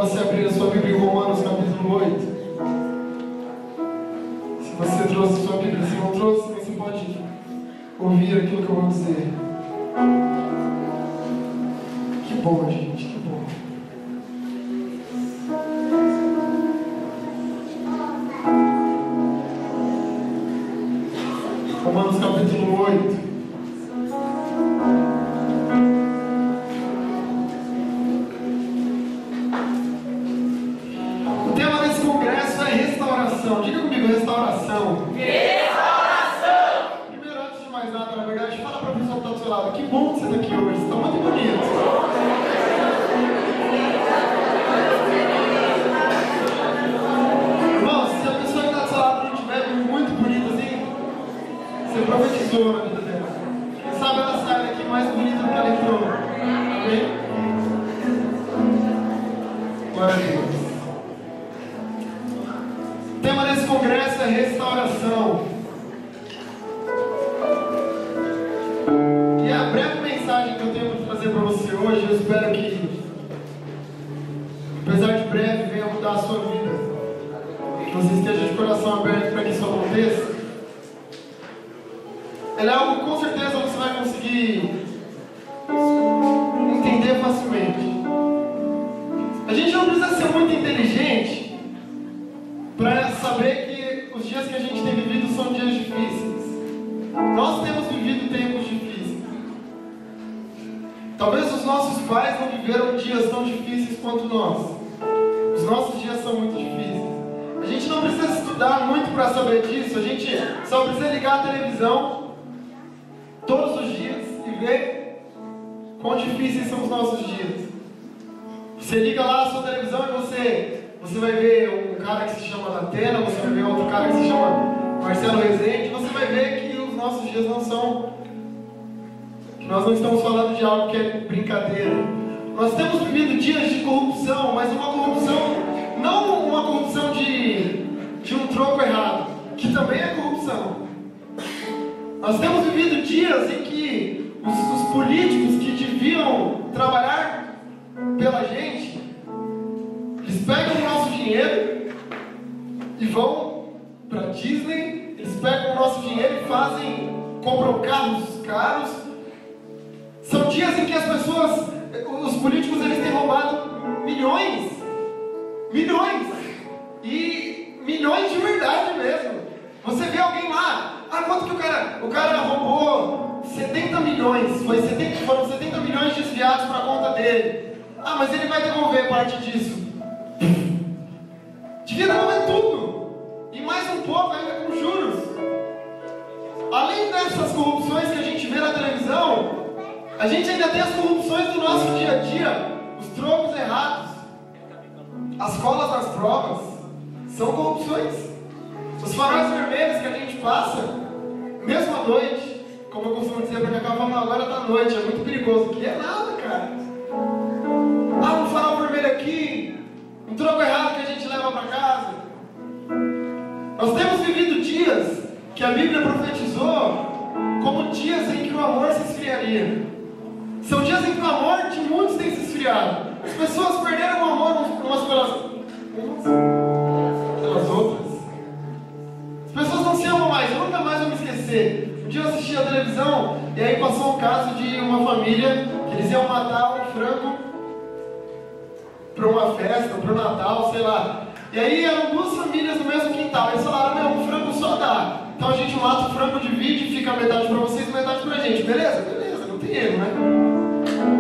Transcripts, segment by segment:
você abrir a sua Bíblia em Romanos capítulo 8. Se você trouxe a sua Bíblia, se não trouxe, você pode ouvir aquilo que eu vou dizer. Que bom, gente, que bom. Romanos capítulo 8. Diga comigo, restauração. Restauração! Primeiro, antes de mais nada, na verdade, fala para a pessoa que está do seu lado. Que bom que você está aqui hoje, você está muito bonito. Irmãos, se a pessoa que está do seu lado não estiver muito bonita assim, você profetizou na vida dela. Quem sabe ela sai daqui mais bonita do que ela entrou. Amém? Glória a Deus. O tema desse congresso é restauração. E a breve mensagem que eu tenho para trazer para você hoje, eu espero que, apesar de breve, venha mudar a sua vida. Que você esteja de coração aberto para que isso aconteça. Ela é algo que com certeza você vai conseguir entender facilmente. A gente não precisa ser muito inteligente para saber que os dias que a gente tem vivido são dias difíceis. Nós temos vivido tempos difíceis. Talvez os nossos pais não viveram dias tão difíceis quanto nós. Os nossos dias são muito difíceis. A gente não precisa estudar muito para saber disso. A gente só precisa ligar a televisão todos os dias e ver quão difíceis são os nossos dias. Você liga lá a sua televisão e você vai ver um cara que se chama Datena, você vai ver outro cara que se chama Marcelo Rezende, você vai ver que os nossos dias não são... que nós não estamos falando de algo que é brincadeira. Nós temos vivido dias de corrupção, mas uma corrupção, não uma corrupção de um troco errado, que também é corrupção. Nós temos vivido dias em que os políticos que deviam trabalhar pela gente, eles pegam o nosso dinheiro e vão para Disney, eles pegam o nosso dinheiro e compram carros caros. São dias em que as pessoas, os políticos, eles têm roubado milhões e milhões de verdade mesmo. Você vê alguém lá, quanto que o cara roubou 70 milhões, foram 70 milhões desviados para a conta dele. Mas ele vai devolver parte disso. Devia devolver tudo. E mais um pouco ainda com juros. Além dessas corrupções que a gente vê na televisão, a gente ainda tem as corrupções do nosso dia a dia. Os trocos errados. As colas nas provas são corrupções. Os faróis vermelhos que a gente passa, mesmo à noite, como eu costumo dizer para cá, falando agora tá noite, é muito perigoso. Que é nada, cara. Um farol vermelho aqui, um troco errado que a gente leva para casa. Nós temos vivido dias que a Bíblia profetizou como dias em que o amor se esfriaria. São dias em que o amor de muitos tem se esfriado. As pessoas perderam o amor umas pelas outras. As pessoas não se amam mais. Eu nunca mais vou me esquecer. Um dia eu assisti a televisão e aí passou um caso de uma família que eles iam matar um frango para uma festa, para o Natal, sei lá. E aí eram duas famílias no mesmo quintal. Eles falaram, um frango só dá. Então a gente mata o frango, divide e fica metade para vocês e metade para a gente. Beleza? Beleza, não tem erro, né?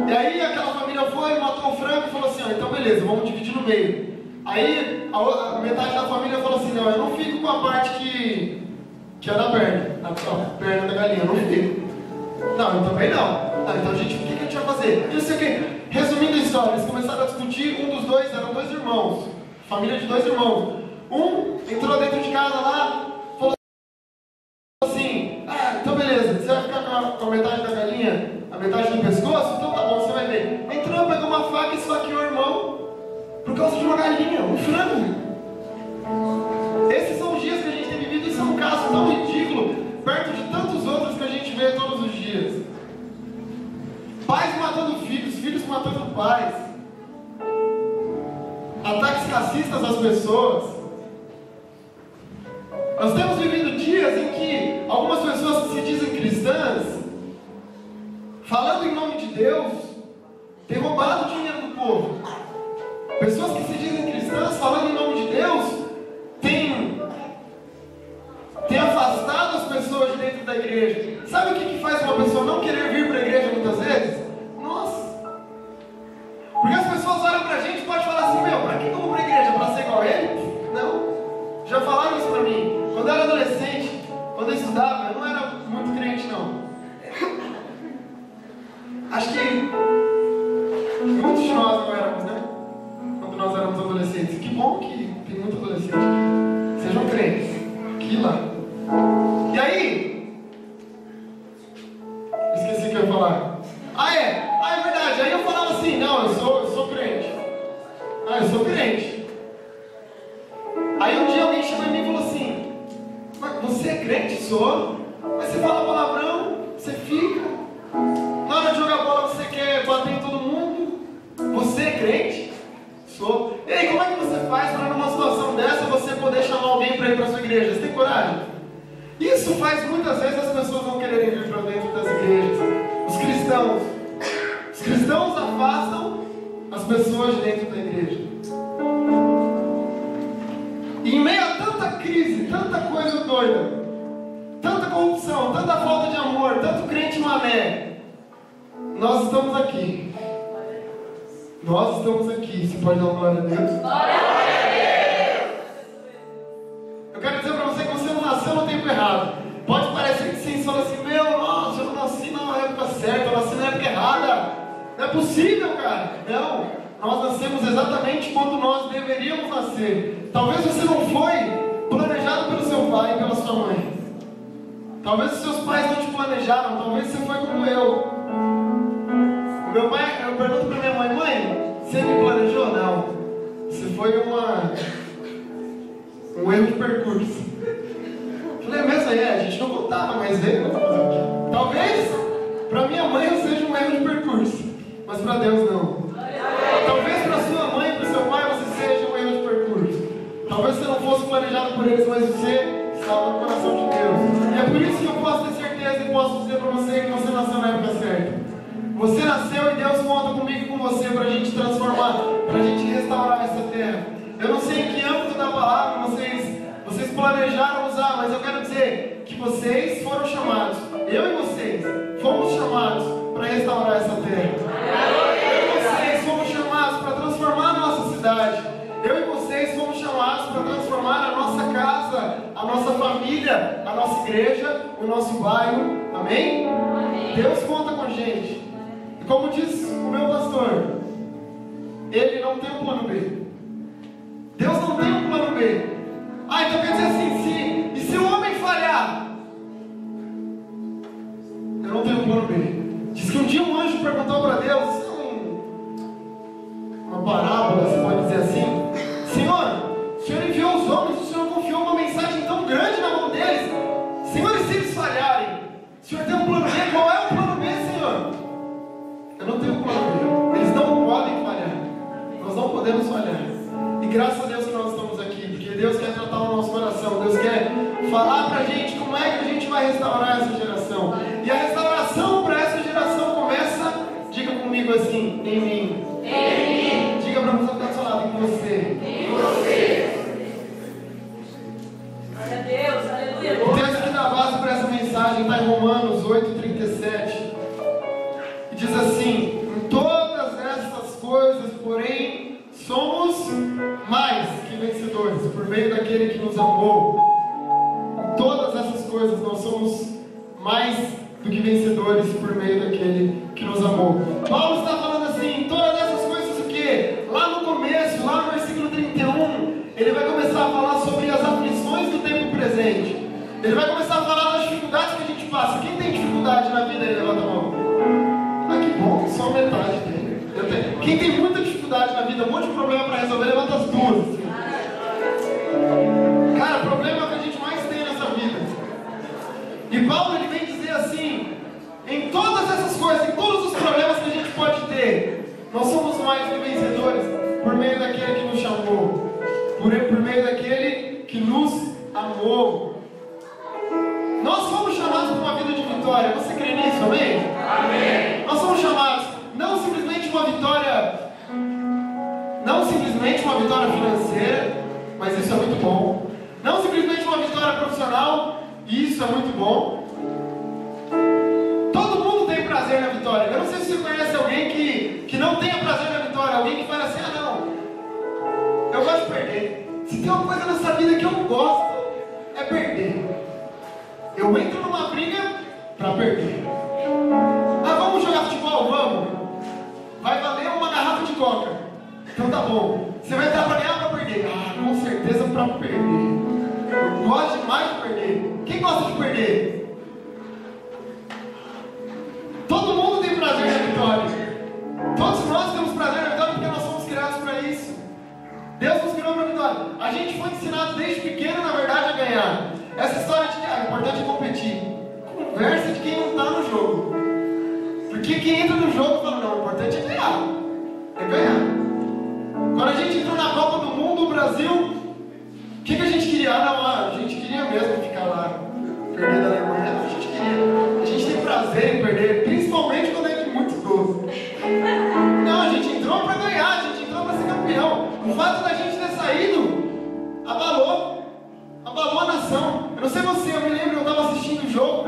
E aí aquela família foi, matou o frango e falou assim, então beleza, vamos dividir no meio. Aí a metade da família falou assim, não, eu não fico com a parte que é da perna. A perna da galinha, eu não fico. Não, eu também não. Então gente, o que a gente vai fazer? Isso aqui. Resumindo a história, eles começaram a discutir, um dos dois, eram dois irmãos, família de dois irmãos. Um entrou dentro de casa lá, falou assim, então beleza, você vai ficar com a metade da galinha, a metade do pescoço? Então tá bom, você vai ver. Entrou, pegou uma faca e esfaqueou o irmão, por causa de uma galinha, um frango. Esses são os dias que a gente tem vivido, isso é um caso tão ridículo, perto de tantos outros que a gente vê todos os dias. Pais matando filhos, filhos matando pais. racistas às pessoas. Nós temos vivido dias em que algumas pessoas que se dizem cristãs, falando em nome de Deus, têm roubado o dinheiro do povo. Pessoas que se dizem cristãs, falando em nome de Deus, têm afastado as pessoas de dentro da igreja. Sabe o que faz uma pessoa não querer vir para a igreja muitas vezes? Nós. Porque as pessoas olham para a gente e podem falar assim: meu, para que eu vou para a igreja? Para ser igual a ele? Não. Já falaram isso para mim. Quando eu era adolescente, quando eu estudava, eu não era muito crente, não. Acho que muitos de nós não éramos, né? Quando nós éramos adolescentes. Que bom que tem muito adolescente. Sejam crentes. Que lá. E aí? Esqueci o que eu ia falar. É verdade. Aí eu falava assim: não, eu sou crente. Eu sou crente. Aí um dia alguém chegou em mim e falou assim: mas você é crente? Sou. Mas você fala palavrão, você fica. Na hora de jogar bola você quer bater em todo mundo. Você é crente? Sou. E aí, como é que você faz para numa situação dessa você poder chamar alguém para ir para a sua igreja? Você tem coragem? Isso faz muitas vezes as pessoas não quererem vir para dentro das igrejas. Os cristãos afastam as pessoas de dentro da igreja. E em meio a tanta crise, tanta coisa doida, tanta corrupção, tanta falta de amor, tanto crente mané, nós estamos aqui. Nós estamos aqui. Você pode dar uma glória a Deus? Glória a Deus! Eu quero dizer para você que você não nasceu no tempo errado. Pode parecer que sim, você fala assim: meu, nossa, eu não nasci na época certa, eu nasci na época errada. Não é possível, cara. Não. Nós nascemos exatamente quando nós deveríamos nascer. Talvez você não foi planejado pelo seu pai e pela sua mãe. Talvez os seus pais não te planejaram. Talvez você foi como eu. O meu pai, eu pergunto para minha mãe: mãe, você me planejou? Não. Você foi um erro de percurso. Eu falei: mesmo aí, a gente não contava, mas veio. Talvez para minha mãe eu seja um erro de percurso, mas para Deus não. Talvez para sua mãe e para seu pai você seja um erro de percurso. Talvez você não fosse planejado por eles, mas você estava no coração de Deus. E é por isso que eu posso ter certeza e posso dizer para você que você nasceu na época certa. Você nasceu e Deus conta comigo e com você para a gente transformar, para a gente restaurar essa terra. Eu não sei em que âmbito da palavra vocês planejaram usar, mas eu quero dizer que vocês foram chamados, eu e vocês, fomos chamados para restaurar essa terra. Eu e vocês fomos chamados para transformar a nossa cidade. Eu e vocês fomos chamados para transformar a nossa casa, a nossa família, a nossa igreja, o nosso bairro. Amém? Amém. Deus conta com a gente. E como diz o meu pastor, ele não tem um plano B. Deus não tem um plano B. Então quer dizer assim, e se o homem falhar? Eu não tenho um plano B. Diz que um dia um anjo perguntou para Deus, uma parábola, você pode dizer assim: Senhor, o Senhor enviou os homens, o Senhor confiou uma mensagem tão grande na mão deles. Senhor, e se eles falharem? O Senhor tem um plano B? Qual é o plano B, Senhor? Eu não tenho um plano B. Eles não podem falhar. Nós não podemos falhar. E graças a Deus que nós estamos aqui, porque Deus quer tratar o nosso coração. Deus quer falar pra gente como é que a gente vai restaurar essa geração. E a restauração para essa geração começa, diga comigo assim, em mim. Em mim. Diga para você que está do seu lado, em você. Em você. Glória a Deus, aleluia. O texto que dá base para essa mensagem está em Romanos 8:37. E diz assim: em todas essas coisas, porém, somos mais que vencedores por meio daquele que nos amou. Em todas essas coisas nós somos mais do que vencedores por meio daquele que nos amou. Paulo está falando assim: em todas essas coisas o quê? Lá no começo, lá no versículo 31, ele vai começar a falar sobre as aflições do tempo presente. Ele vai começar a falar das dificuldades que a gente passa. Quem tem dificuldade na vida aí? Levanta a mão. Que bom, só metade tem. Quem tem muita dificuldade na vida, um monte de problema para resolver, levanta as duas. Cara, problema é o que a gente mais tem nessa vida. E Paulo ele vem dizer assim: em todas essas coisas, em todos os problemas que a gente pode ter, nós somos mais que vencedores por meio daquele que nos chamou, por meio daquele que nos amou. Nós somos chamados para uma vida de vitória. Você crê nisso, amém? Amém. Nós somos chamados não simplesmente uma vitória financeira, mas isso é muito bom. Não simplesmente uma vitória profissional, e isso é muito bom. Todo mundo tem prazer na vitória. Eu não sei se você conhece alguém que não tenha prazer na vitória, alguém que fala assim, ah não, eu gosto de perder. Se tem uma coisa nessa vida que eu gosto, é perder. Eu entro numa briga para perder. Ah, vamos jogar futebol? Vamos. Vai valer uma garrafa de coca. Então tá bom. Você vai entrar para ganhar ou para perder? Ah, com certeza para perder. Eu gosto demais de perder. Quem gosta de perder? Todo mundo tem prazer na vitória. Todos nós temos prazer na vitória porque nós somos criados para isso. Deus nos criou para a vitória. A gente foi ensinado desde pequeno, na verdade, a ganhar. Essa história de que o importante é competir. Conversa de quem não está no jogo. Porque quem entra no jogo fala, não, o importante é ganhar. É ganhar. Quando a gente entrou na Copa do Mundo, o Brasil, o que a gente queria? Ah, não, a gente queria mesmo ficar lá, perder da Alemanha. A gente queria. A gente tem prazer em perder, principalmente quando é de muitos gols. Não, a gente entrou para ganhar, a gente entrou para ser campeão. O fato da gente ter saído abalou a nação. Eu não sei você, eu me lembro, eu estava assistindo o jogo.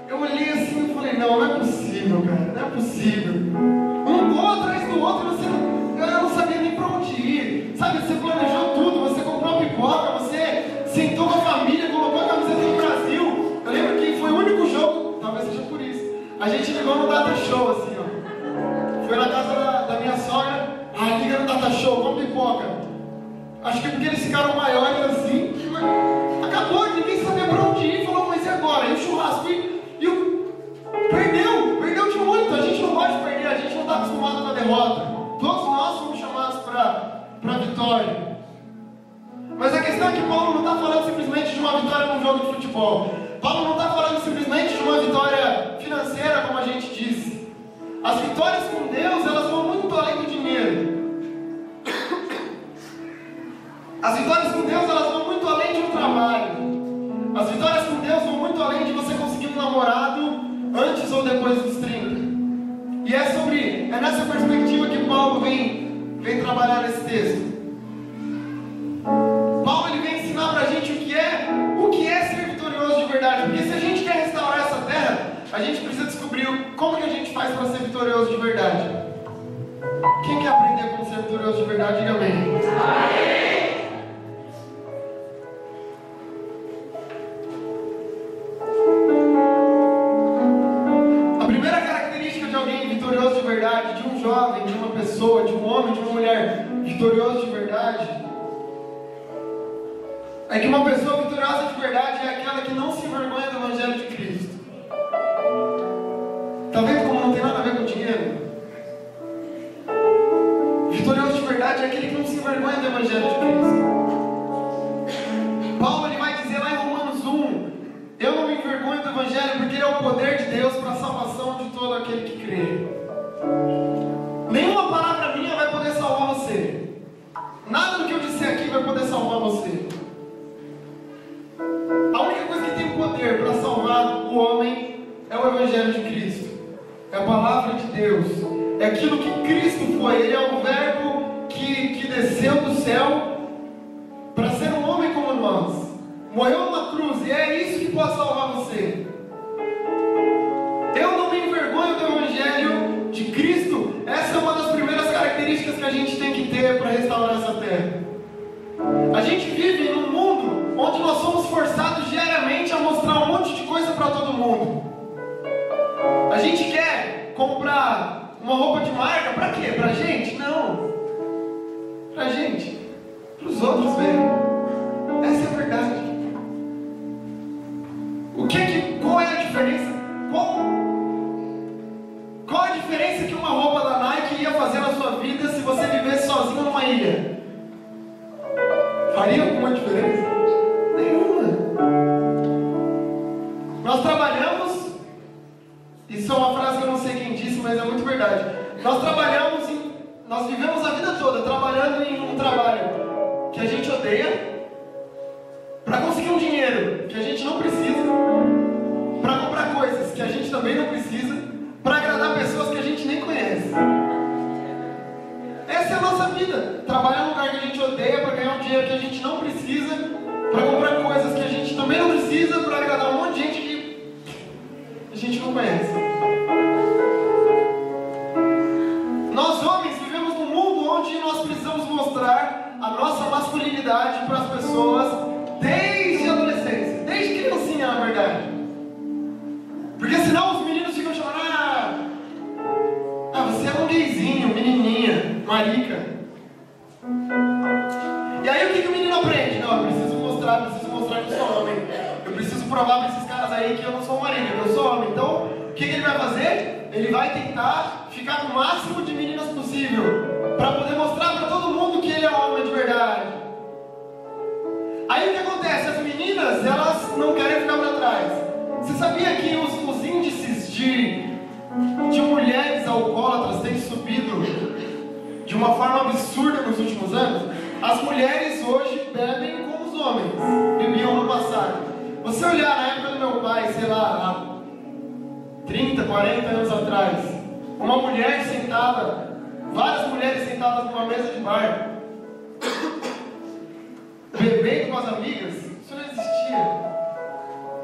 Eu olhei assim e falei, não é possível, cara, não é possível. Um gol atrás do outro, eu não sabia nem para onde ir. Sabe, você planejou tudo, você comprou pipoca, você sentou com a família, colocou a camiseta do Brasil. Eu lembro que foi o único jogo, talvez seja por isso. A gente ligou no Data Show, assim, ó. Foi na casa da minha sogra, liga no Data Show, com pipoca. Acho que porque eles ficaram maiores assim, acabou, ninguém sabia para onde ir. Falou, mas e agora? E o churrasco? Perdeu de muito. A gente não gosta de perder, a gente não está acostumado com a derrota. Todos nós somos chamados para a vitória. Mas a questão é que Paulo não está falando simplesmente de uma vitória num jogo de futebol. Paulo não está falando simplesmente de uma vitória financeira, como a gente disse. As vitórias com Deus, elas vão muito além do dinheiro. As vitórias com Deus, elas vão muito além de um trabalho. As vitórias com Deus vão muito além de você conseguir um namorado antes ou depois dos 30. E é nessa perspectiva que Paulo vem trabalhar nesse texto. Paulo ele vem ensinar pra gente o que é ser vitorioso de verdade. Porque se a gente quer restaurar essa terra, a gente precisa descobrir como que a gente faz para ser vitorioso de verdade. Quem quer aprender como ser vitorioso de verdade, diga amém. Amém. Vitorioso de verdade, de um jovem, de uma pessoa, de um homem, de uma mulher vitorioso de verdade, é que uma pessoa vitoriosa de verdade é aquela que não se envergonha do Evangelho de Cristo. Está vendo como não tem nada a ver com dinheiro? Vitorioso de verdade é aquele que não se envergonha do Evangelho de Cristo. Paulo ele vai dizer lá em Romanos 1, eu não me envergonho do Evangelho porque ele é o poder de Deus para a salvação de todo aquele que crê. Nenhuma palavra minha vai poder salvar você. Nada do que eu disser aqui vai poder salvar você. A única coisa que tem poder para salvar o homem é o Evangelho de Cristo. É a palavra de Deus. É aquilo que Cristo foi. Ele é o verbo que desceu do céu para ser um homem como nós. Morreu numa cruz e é isso que pode salvar você. Eu não me envergonho do Evangelho de Cristo. Essa é uma das primeiras características que a gente tem que ter para restaurar essa terra. A gente vive num mundo onde nós somos forçados diariamente a mostrar um monte de coisa para todo mundo. A gente quer comprar uma roupa de marca, para quê? Para a gente? Não. Para a gente. Para os outros verem. Essa é a verdade. Qual é a diferença? Qual a diferença que uma roupa da Nike ia fazer na sua vida se você vivesse sozinho numa ilha? Faria alguma diferença? Nenhuma. Nós trabalhamos, isso é uma frase que eu não sei quem disse, mas é muito verdade. Nós vivemos a vida toda trabalhando em vida. Trabalhar num lugar que a gente odeia para ganhar um dinheiro que a gente não precisa, para comprar coisas que a gente também não precisa, para agradar um monte de gente que a gente não conhece. Nós homens vivemos num mundo onde nós precisamos mostrar a nossa masculinidade para as pessoas desde a adolescência, desde criancinha, na verdade. Porque senão os meninos ficam chamando, você é um gayzinho, menininha, marica. E aí o que o menino aprende? Não, eu preciso mostrar que eu sou homem. Eu preciso provar para esses caras aí que eu não sou marica, que eu sou homem. Então, o que ele vai fazer? Ele vai tentar ficar com o máximo de meninas possível, para poder mostrar para todo mundo que ele é homem de verdade. Aí o que acontece? As meninas, elas não querem ficar para trás. Você sabia que os índices de mulheres alcoólatras têm subido de uma forma absurda nos últimos anos? As mulheres hoje bebem como os homens bebiam no passado. Você olhar na época do meu pai, sei lá, há 30, 40 anos atrás, uma mulher sentada, várias mulheres sentadas numa mesa de bar, bebendo com as amigas, isso não existia.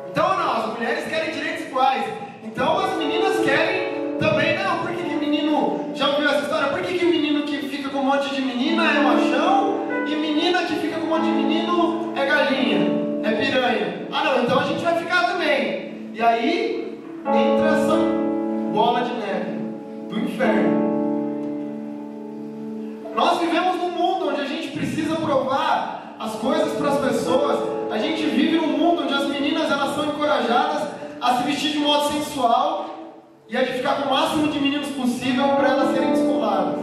Então não, as mulheres querem direitos iguais. Então as meninas querem também, não, por que menino, já ouviu essa história? Por que menino que fica com um monte de menina é machão e menina que fica com um monte de menino é galinha, é piranha? Ah não, então a gente vai ficar também. E aí entra essa bola de neve do inferno. Nós vivemos num mundo onde a gente precisa provar as coisas para as pessoas. A gente vive num mundo onde as meninas elas são encorajadas a se vestir de modo sensual e a de ficar com o máximo de meninos possível para elas serem descoladas.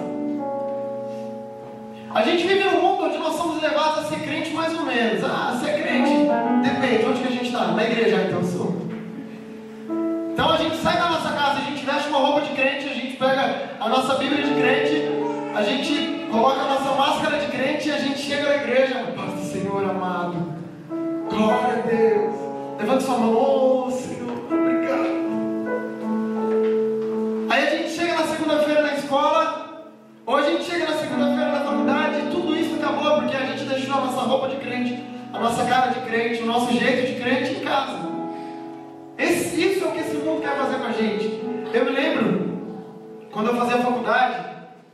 A gente vive num mundo onde nós somos levados a ser crente mais ou menos. Ser crente? Depende, onde que a gente está? Na igreja, então sou. Então a gente sai da nossa casa, a gente veste uma roupa de crente, a gente pega a nossa Bíblia de crente, a gente coloca a nossa máscara de crente e a gente chega na igreja. Paz do Senhor amado, glória a Deus. Levanta sua mão, Senhor, obrigado. Aí a gente chega na segunda-feira na escola, ou a gente chega na segunda-feira na faculdade, e tudo isso acabou porque a gente deixou a nossa roupa de crente, a nossa cara de crente, o nosso jeito de crente em casa. Isso é o que esse mundo quer fazer com a gente. Eu me lembro, quando eu fazia faculdade,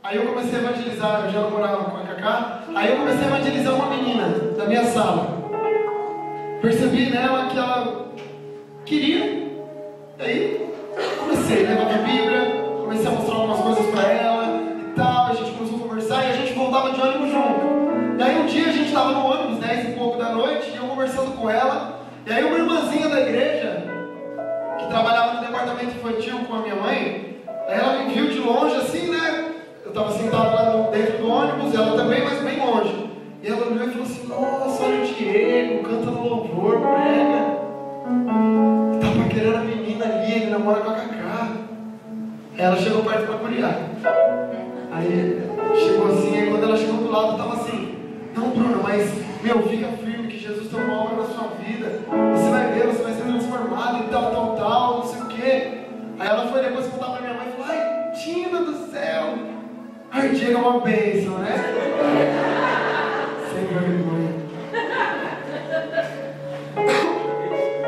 aí eu comecei a evangelizar, eu já namorava com a Cacá, aí eu comecei a evangelizar uma menina da minha sala. Percebi nela que ela queria, aí comecei a levar a Bíblia, comecei a mostrar algumas coisas para ela e tal, a gente começou a conversar e a gente voltava de ônibus junto. E aí um dia a gente estava no ônibus, 10 e pouco da noite, e eu conversando com ela, e aí uma irmãzinha da igreja, que trabalhava no departamento infantil com a minha mãe, ela me viu de longe assim, né? Eu estava sentado lá dentro do ônibus, ela também, mas bem longe. E ela olhou e falou assim, nossa, olha o Diego, canta no louvor, prega. Tá paquerando a menina ali, ele namora com a Cacá. Aí ela chegou perto para curiar. Aí chegou assim, aí quando ela chegou do lado, tava assim, não Bruno, mas fica firme que Jesus tem uma obra na sua vida. Você vai ver, você vai ser transformado e tal, não sei o quê. Aí ela foi depois contar pra minha mãe e falou, ai, Tina do céu. Ai, Diego é uma bênção, né? Sem vergonha.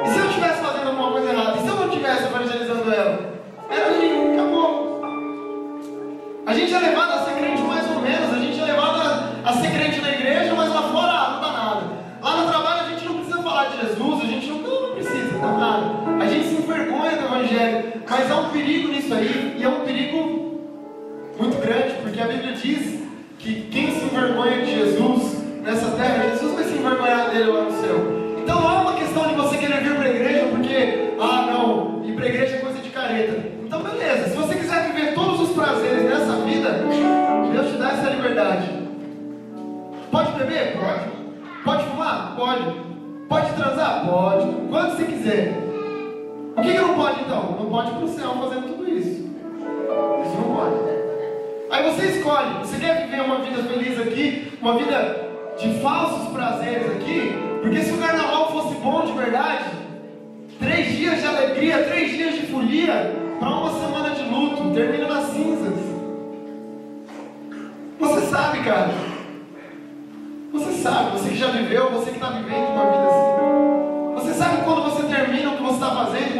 E se eu estivesse fazendo alguma coisa errada? E se eu não estivesse evangelizando ela? Era ali, acabou. A gente é levado a ser crente mais ou menos. A gente é levado a ser crente na igreja, mas lá fora não dá nada. Lá no trabalho a gente não precisa falar de Jesus, a gente não precisa, não dá nada. A gente se envergonha do evangelho. Mas há um perigo nisso aí, e é um perigo muito grande, porque a Bíblia diz que quem se envergonha de Jesus nessa terra, Jesus vai se envergonhar dele lá no céu. Então não é uma questão de você querer vir para a igreja porque, não, ir para a igreja é coisa de careta. Então beleza, se você quiser viver todos os prazeres nessa vida, Deus te dá essa liberdade. Pode beber? Pode. Pode fumar? Pode. Pode transar? Pode. Quando você quiser. O que não pode então? Não pode ir para o céu fazendo tudo isso. Isso não pode. Aí você escolhe, você quer viver uma vida feliz aqui, uma vida de falsos prazeres aqui? Porque se o carnaval fosse bom de verdade, 3 dias de alegria, 3 dias de folia, para uma semana de luto, termina nas cinzas. Você sabe, cara. Você sabe, você que já viveu, você que está vivendo uma vida assim. Você sabe quando você termina o que você está fazendo,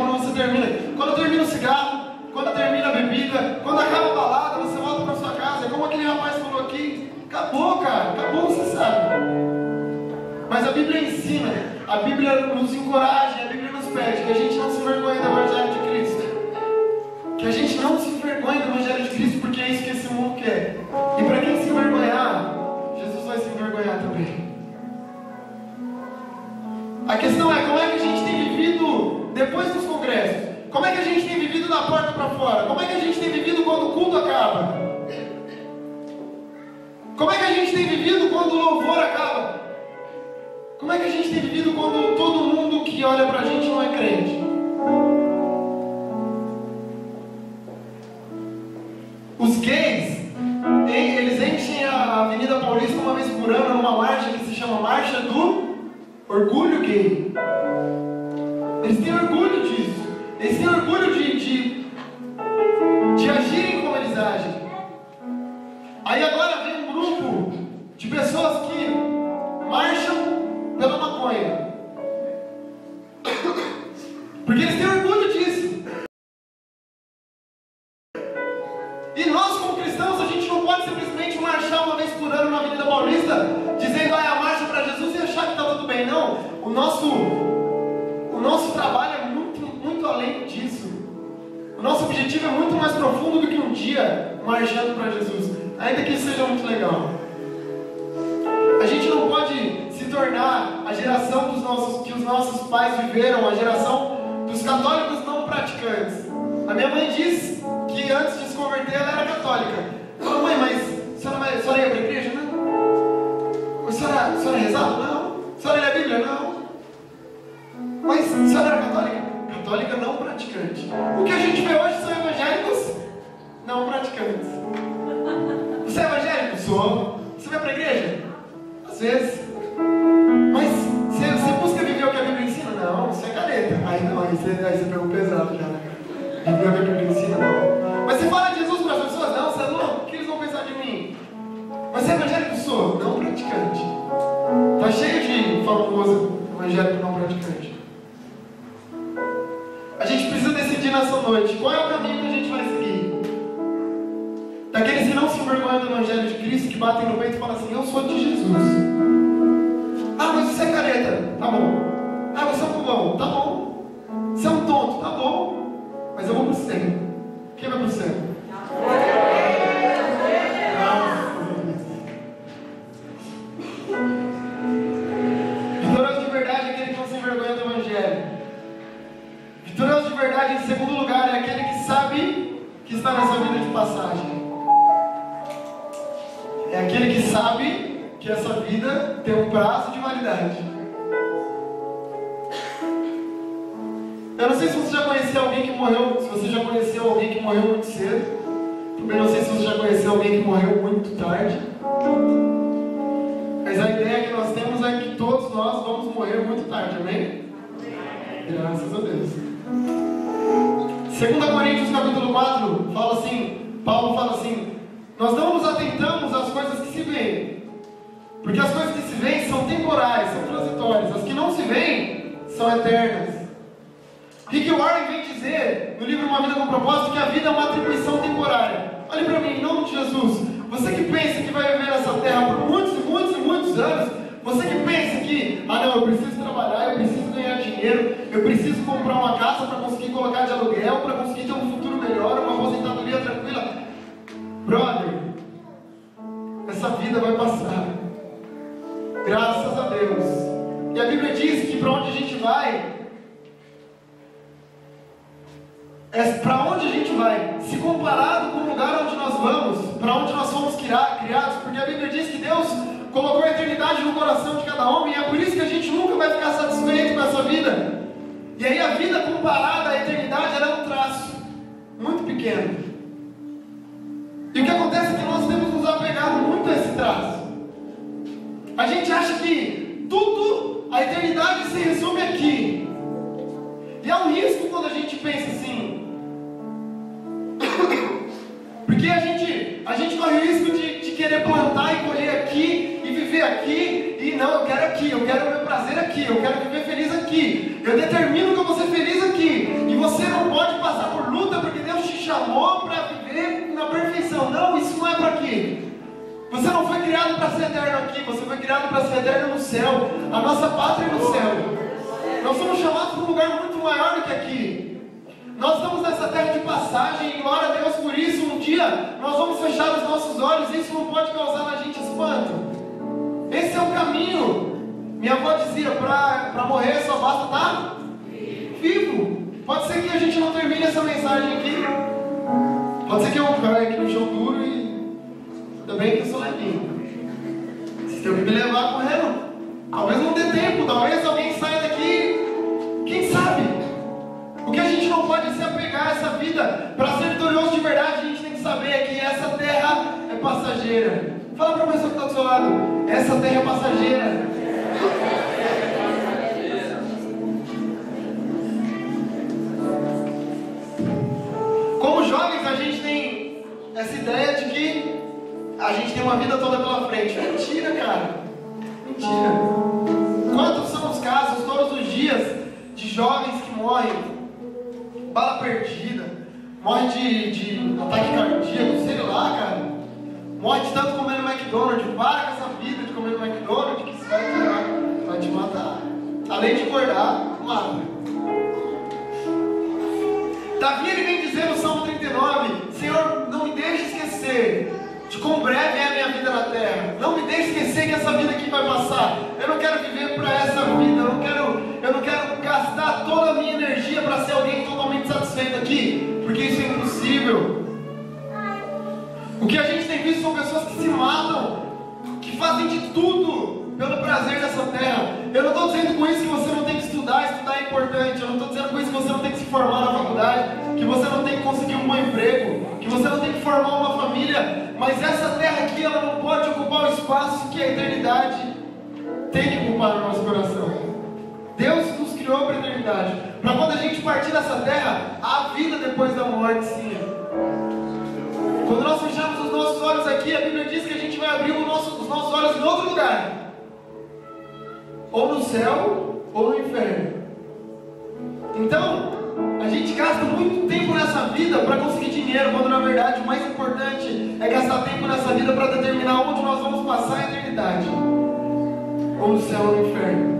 quando termina o cigarro, quando termina a bebida, quando acaba a balada, você volta para sua casa. É como aquele rapaz falou aqui. Acabou, cara, acabou, você sabe. Mas a Bíblia ensina, a Bíblia nos encoraja, a Bíblia nos pede que a gente não se envergonhe do Evangelho de Cristo. Que a gente não se envergonhe do Evangelho de Cristo, porque é isso que esse mundo quer. E para quem se envergonhar, Jesus vai se envergonhar também. A questão é como é que a gente tem vivido depois dos congressos? Como é que a gente tem vivido da porta para fora? Como é que a gente tem vivido quando o culto acaba? Como é que a gente tem vivido quando o louvor acaba? Como é que a gente tem vivido quando todo mundo que olha pra gente não é crente? Os gays, eles enchem a Avenida Paulista uma vez por ano numa marcha que se chama Marcha do Orgulho Gay. Eles têm orgulho disso. Eles têm orgulho de agirem como eles agem. Aí agora vem um grupo de pessoas que marcham pela maconha. Porque eles têm orgulho disso. E nós, como cristãos, a gente não pode simplesmente marchar uma vez por ano na Avenida Paulista, dizendo, a marcha para Jesus e achar que está tudo bem. Não. O nosso trabalho é muito além disso. O nosso objetivo é muito mais profundo do que um dia marchando para Jesus. Ainda que isso seja muito legal. A gente não pode se tornar a geração que os nossos pais viveram, a geração dos católicos não praticantes. A minha mãe diz que antes de se converter ela era católica. Falou, mãe, mas a senhora ia para a igreja? Não. A senhora rezava? Não. A senhora lia a Bíblia? Não. Mas a senhora era católica? Católica não praticante. O que a gente vê hoje são evangélicos não praticantes. Você é evangélico? Sou. Você vai para a igreja? Às vezes. Mas você busca viver o que a Bíblia ensina? Não, isso é careta. Aí você pegou pesado já, né? Viver o que a Bíblia ensina, não. Mas você fala de Jesus para as pessoas? Não, você é louco? O que eles vão pensar de mim? Mas você é evangélico? Sou. Não praticante. Está cheio de famoso evangélico não praticante. A gente precisa decidir nessa noite qual é o caminho que a gente vai seguir. Daqueles que não se envergonham do Evangelho de Cristo, que batem no peito e falam assim, eu sou de Jesus. Ah, mas você é careta, tá bom. Ah, você é um bobão, tá bom. Você é um tonto, tá bom. Mas eu vou pro céu. Quem vai pro céu? Vitorioso de verdade é aquele que não se envergonha do Evangelho. Vitorioso de verdade, em segundo lugar, é aquele que sabe que está nessa vida de passagem. É aquele que sabe que essa vida tem um prazo de validade. Eu não sei se você já conheceu alguém que morreu, se você já conheceu alguém que morreu muito cedo. Também não sei se você já conheceu alguém que morreu muito tarde. Mas a ideia que nós temos é que todos nós vamos morrer muito tarde, amém? Graças a Deus. 2 Coríntios capítulo 4 fala assim, Paulo fala assim, nós não nos atentamos às coisas que se veem, porque as coisas que se veem são temporais, são transitórias, as que não se veem são eternas. Rick Warren vem dizer no livro Uma Vida com Propósito que a vida é uma atribuição temporária. Olhe para mim, em nome de Jesus, você que pensa que vai viver nessa terra por muitos e muitos e muitos anos, você que pensa que, não, eu preciso trabalhar, eu preciso ganhar dinheiro, eu preciso comprar uma casa para conseguir colocar de aluguel, para conseguir ter um futuro melhor, uma aposentadoria tranquila. Brother, essa vida vai passar. Graças a Deus. E a Bíblia diz que para onde a gente vai, para onde a gente vai, se comparado com o lugar onde nós vamos, para onde nós fomos criados, porque a Bíblia diz que Deus colocou a eternidade no coração de cada homem, e é por isso que a gente nunca vai ficar satisfeito com essa vida. E aí a vida comparada à eternidade, ela é um traço muito pequeno. E o que acontece é que nós temos nos apegado muito a esse traço. A gente acha que tudo, a eternidade se resume aqui. E há um risco quando a gente pensa assim. Porque a gente corre o risco de querer plantar aqui e não, eu quero aqui, eu quero o meu prazer aqui, eu quero viver feliz aqui. Eu determino que eu vou ser feliz aqui. E você não pode passar por luta porque Deus te chamou para viver na perfeição. Não, isso não é para aqui. Você não foi criado para ser eterno aqui, você foi criado para ser eterno no céu. A nossa pátria é no céu. Nós somos chamados para um lugar muito maior do que aqui. Nós estamos nessa terra de passagem e glória a Deus por isso. Um dia nós vamos fechar os nossos olhos e isso não pode causar na gente espanto. Esse é o caminho. Minha avó dizia, para morrer só basta estar vivo. Pode ser que a gente não termine essa mensagem aqui. Pode ser que eu caia aqui no chão duro e ainda bem que eu sou levinho. Vocês têm que me levar correndo. Talvez não dê tempo, talvez alguém saia daqui. Quem sabe? O que a gente não pode é se apegar a essa vida. Para ser vitorioso de verdade, a gente tem que saber que essa terra é passageira. Fala para a pessoa que está do seu lado. Essa terra é passageira. Como jovens, a gente tem essa ideia de que a gente tem uma vida toda pela frente. Mentira, cara. Mentira. Quantos são os casos todos os dias de jovens que morrem, bala perdida, morre de ataque cardíaco, sei lá, cara. Morre de tanto comer no McDonald's. Para com essa vida de comer no McDonald's, que isso vai te matar. Além de engordar, mata. Davi, ele vem dizer no Salmo 39, Senhor, não me deixe esquecer de quão breve é a minha vida na terra. Não me deixe esquecer que essa vida aqui vai passar. Eu não quero viver para essa vida. Eu não quero gastar toda a minha energia para ser alguém totalmente satisfeito aqui, porque isso é impossível. O que a gente tem visto são pessoas que se matam, que fazem de tudo pelo prazer dessa terra. Eu não estou dizendo com isso que você não tem que estudar é importante. Eu não estou dizendo com isso que você não tem que se formar na faculdade, que você não tem que conseguir um bom emprego, que você não tem que formar uma família. Mas essa terra aqui, ela não pode ocupar o espaço que a eternidade tem que ocupar no nosso coração. Deus nos criou para a eternidade, para quando a gente partir dessa terra, há vida depois da morte, sim. Quando nós fechamos os nossos olhos aqui, a Bíblia diz que a gente vai abrir os nossos olhos em outro lugar, ou no céu ou no inferno. Então a gente gasta muito tempo nessa vida para conseguir dinheiro, quando na verdade o mais importante é gastar tempo nessa vida para determinar onde nós vamos passar a eternidade, ou no céu ou no inferno.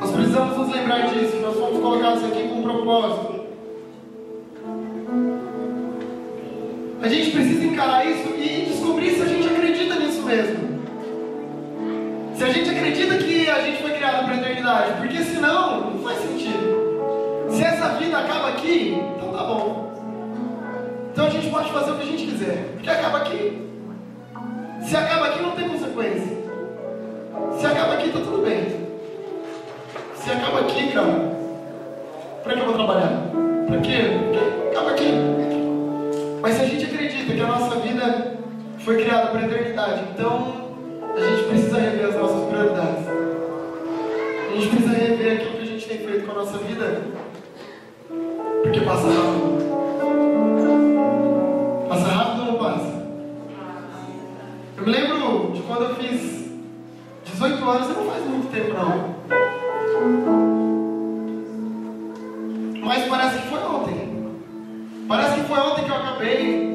Nós precisamos nos lembrar disso. Nós fomos colocados aqui com um propósito. A gente precisa encarar isso e descobrir se a gente acredita nisso mesmo. Se a gente acredita que a gente foi criado para a eternidade, porque senão não faz sentido. Se essa vida acaba aqui, então tá bom. Então a gente pode fazer o que a gente quiser, porque acaba aqui. Se acaba aqui não tem consequência. Se acaba aqui tá tudo bem. Se acaba aqui, cara, para que eu vou trabalhar? Para quê? Porque acaba aqui. Mas se a gente acredita que a nossa vida foi criada para a eternidade, então a gente precisa rever as nossas prioridades. A gente precisa rever aquilo que a gente tem feito com a nossa vida, porque passa rápido. Passa rápido ou não passa? Eu me lembro de quando eu fiz 18 anos, não faz muito tempo não. Mas parece que foi ontem. Parece que foi ontem que eu acabei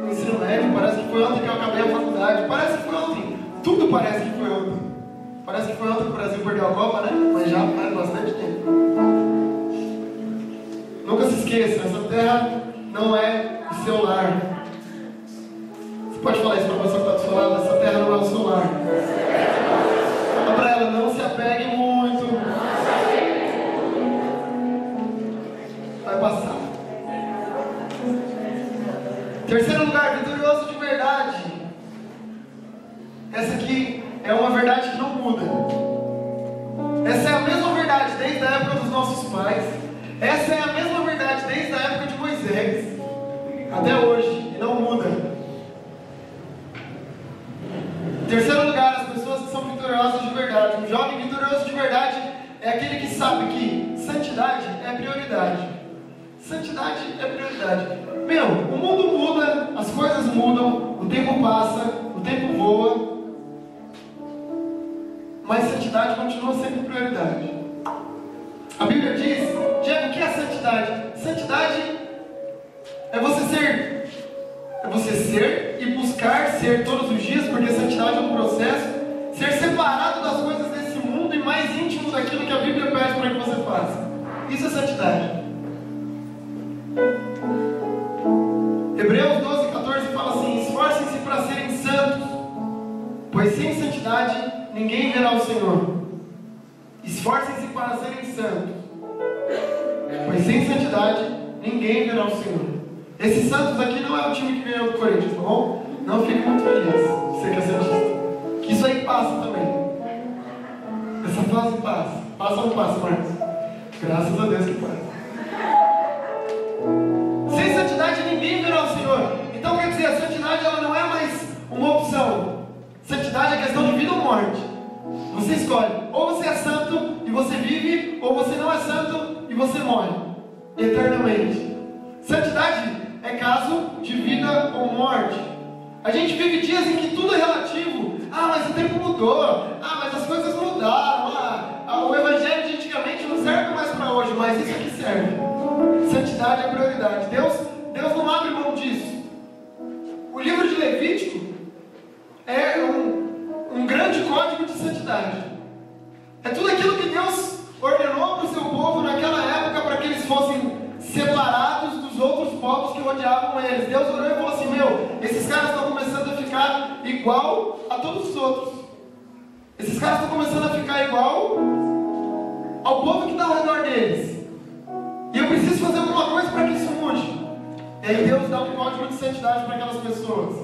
o ensino médio, parece que foi ontem que eu acabei a faculdade, parece que foi ontem. Tudo parece que foi ontem. Parece que foi ontem que o Brasil perdeu a Copa, né? Mas já faz bastante tempo. Nunca se esqueça, essa terra não é o seu lar. Você pode falar isso para a pessoa que está do seu lado, essa terra não é o seu lar. Fala para ela, não se apegue muito. Vai passar. Terceiro lugar, vitorioso de verdade. Essa aqui é uma verdade que não muda. Essa é a mesma verdade desde a época dos nossos pais. Essa é a mesma verdade desde a época de Moisés até hoje, e não muda. Terceiro lugar, as pessoas que são vitoriosas de verdade. Um jovem vitorioso de verdade é aquele que sabe que santidade é prioridade. Santidade é prioridade. Meu, o mundo muda, as coisas mudam, o santidade continua sendo prioridade. A Bíblia diz, Diego, o que é santidade? Santidade é você ser e buscar ser todos os dias, porque santidade é um processo, ser separado das coisas desse mundo e mais íntimo daquilo que a Bíblia pede para que você faça. Isso é santidade. Hebreus 12:14 fala assim: esforcem-se para serem santos, pois sem santidade ninguém verá o Senhor. Esforcem-se para serem santos, pois sem santidade ninguém verá o Senhor. Esses santos aqui não é o time que ganhou do Corinthians, tá bom? Não fique muito feliz, você que é santista. Que isso aí passa também. Essa fase passa. Passa ou não passa, Marcos? Graças a Deus que passa. Sem santidade ninguém verá o Senhor. Então quer dizer, a santidade ela não é mais uma opção. Santidade é questão de vida ou morte. Você escolhe. Ou você é santo e você vive, ou você não é santo e você morre eternamente. Santidade é caso de vida ou morte. A gente vive dias em que tudo é relativo. Ah, mas o tempo mudou. Ah, mas as coisas mudaram. O evangelho de antigamente não serve mais para hoje, mas isso aqui serve. Santidade é prioridade. Deus não abre mão disso. O livro de Levítico é um grande código de santidade. É tudo aquilo que Deus ordenou para o seu povo naquela época para que eles fossem separados dos outros povos que rodeavam eles. Deus orou e falou assim: esses caras estão começando a ficar igual a todos os outros. Esses caras estão começando a ficar igual ao povo que está ao redor deles. E eu preciso fazer alguma coisa para que isso mude. E aí Deus dá um código de santidade para aquelas pessoas.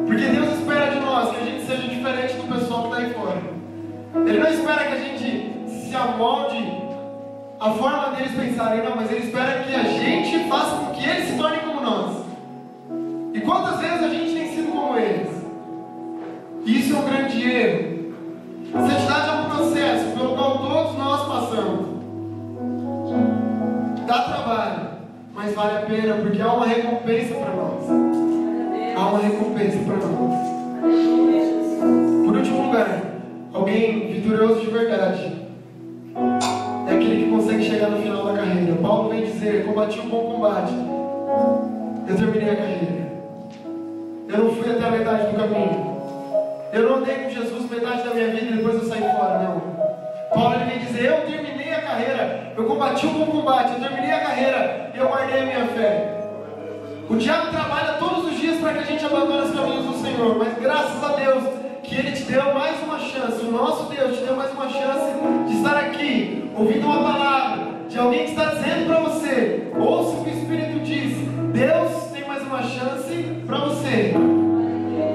Porque Deus espera de nós que a gente seja diferente do pessoal que está aí fora. Ele não espera que a gente se amolde a forma deles pensarem, não, mas Ele espera que a gente faça com que eles se tornem como nós. E quantas vezes a gente tem sido como eles? E isso é um grande erro. Santidade é um processo pelo qual todos nós passamos. Dá trabalho, mas vale a pena, porque há uma recompensa para nós. Há uma recompensa para nós. Por último lugar, alguém vitorioso de verdade é aquele que consegue chegar no final da carreira. Paulo vem dizer: combati um bom combate, eu terminei a carreira. Eu não fui até a metade do caminho. Eu não andei com Jesus metade da minha vida e depois eu saí fora, não. Paulo ele vem dizer: eu terminei a carreira, eu combati um bom combate, eu terminei a carreira e eu guardei a minha fé. O diabo trabalha todos os dias para que a gente abandone os caminhos do Senhor, mas graças a Deus que Ele te deu mais uma chance. O nosso Deus te deu mais uma chance de estar aqui, ouvindo uma palavra de alguém que está dizendo para você: ouça o que o Espírito diz. Deus tem mais uma chance para você.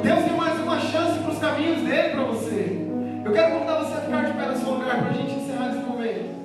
Deus tem mais uma chance para os caminhos dele para você. Eu quero convidar você a ficar de pé no seu lugar para a gente encerrar esse momento.